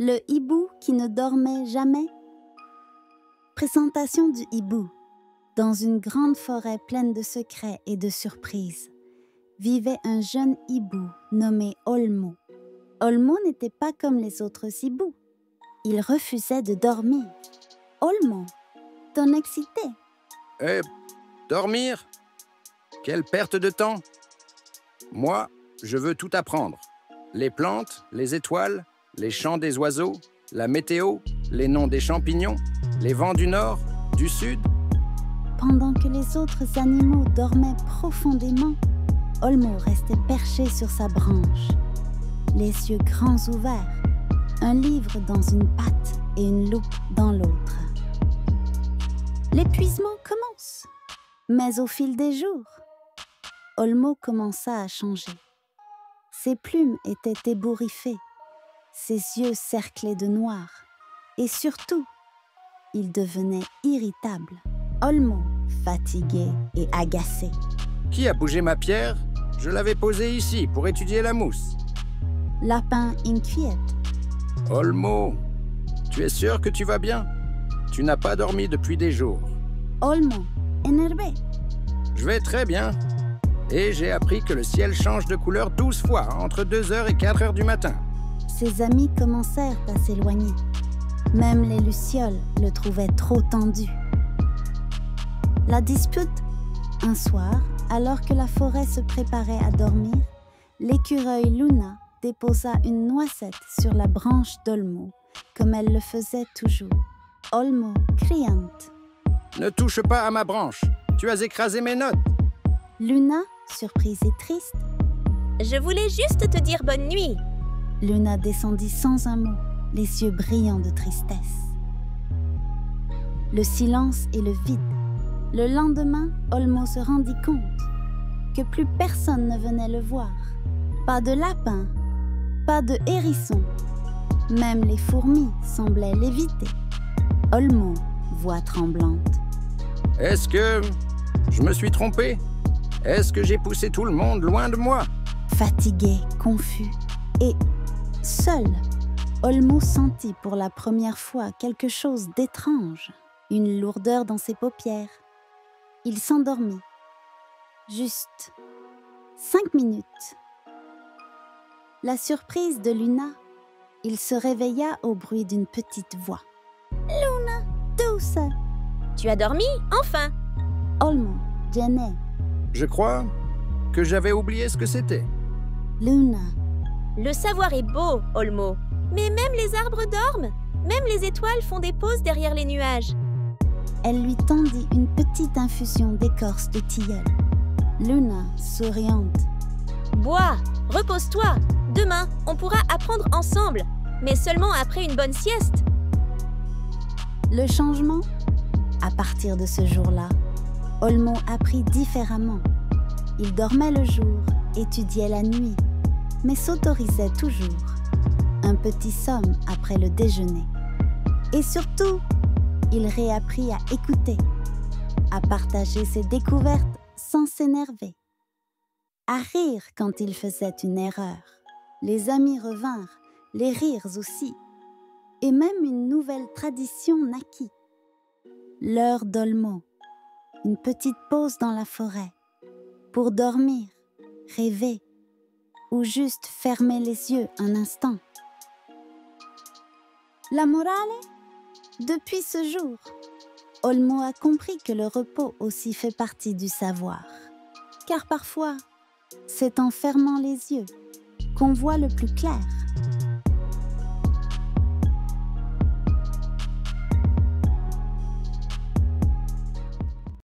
Le hibou qui ne dormait jamais. Présentation du hibou. Dans une grande forêt pleine de secrets et de surprises, vivait un jeune hibou nommé Olmo. Olmo n'était pas comme les autres hiboux. Il refusait de dormir. Olmo, t'en excité? Dormir? Quelle perte de temps! Moi, je veux tout apprendre. Les plantes, les étoiles, les chants des oiseaux, la météo, les noms des champignons, les vents du nord, du sud. Pendant que les autres animaux dormaient profondément, Olmo restait perché sur sa branche, les yeux grands ouverts, un livre dans une patte et une loupe dans l'autre. L'épuisement commence, mais au fil des jours, Olmo commença à changer. Ses plumes étaient ébouriffées, ses yeux cerclés de noir, et surtout, il devenait irritable. Olmo, fatigué et agacé. Qui a bougé ma pierre? Je l'avais posée ici pour étudier la mousse. Lapin inquiète. Olmo, tu es sûr que tu vas bien? Tu n'as pas dormi depuis des jours. Olmo, énervé. Je vais très bien. Et j'ai appris que le ciel change de couleur 12 fois entre 2h et 4h du matin. Ses amis commencèrent à s'éloigner. Même les lucioles le trouvaient trop tendu. La dispute, un soir, alors que la forêt se préparait à dormir, l'écureuil Luna déposa une noisette sur la branche d'Olmo, comme elle le faisait toujours. Olmo, criante. Ne touche pas à ma branche, tu as écrasé mes notes. Luna, surprise et triste. Je voulais juste te dire bonne nuit. Luna descendit sans un mot, les yeux brillants de tristesse. Le silence et le vide. Le lendemain, Olmo se rendit compte que plus personne ne venait le voir. Pas de lapin, pas de hérisson. Même les fourmis semblaient l'éviter. Olmo, voix tremblante. Est-ce que je me suis trompé? Est-ce que j'ai poussé tout le monde loin de moi? Fatigué, confus et seul, Olmo sentit pour la première fois quelque chose d'étrange, une lourdeur dans ses paupières. Il s'endormit. Juste 5 minutes. La surprise de Luna, il se réveilla au bruit d'une petite voix. Luna, douce! Tu as dormi, enfin? Olmo, gêné. Je crois que j'avais oublié ce que c'était. Luna. Le savoir est beau, Olmo. Mais même les arbres dorment. Même les étoiles font des pauses derrière les nuages. Elle lui tendit une petite infusion d'écorce de tilleul. Luna, souriante. Bois, repose-toi. Demain, on pourra apprendre ensemble, mais seulement après une bonne sieste. Le changement? À partir de ce jour-là, Olmo apprit différemment. Il dormait le jour, étudiait la nuit, mais s'autorisait toujours un petit somme après le déjeuner. Et surtout, il réapprit à écouter, à partager ses découvertes sans s'énerver, à rire quand il faisait une erreur. Les amis revinrent, les rires aussi, et même une nouvelle tradition naquit. L'heure d'Olmo, une petite pause dans la forêt, pour dormir, rêver, ou juste fermer les yeux un instant. La morale? Depuis ce jour, Olmo a compris que le repos aussi fait partie du savoir. Car parfois, c'est en fermant les yeux qu'on voit le plus clair.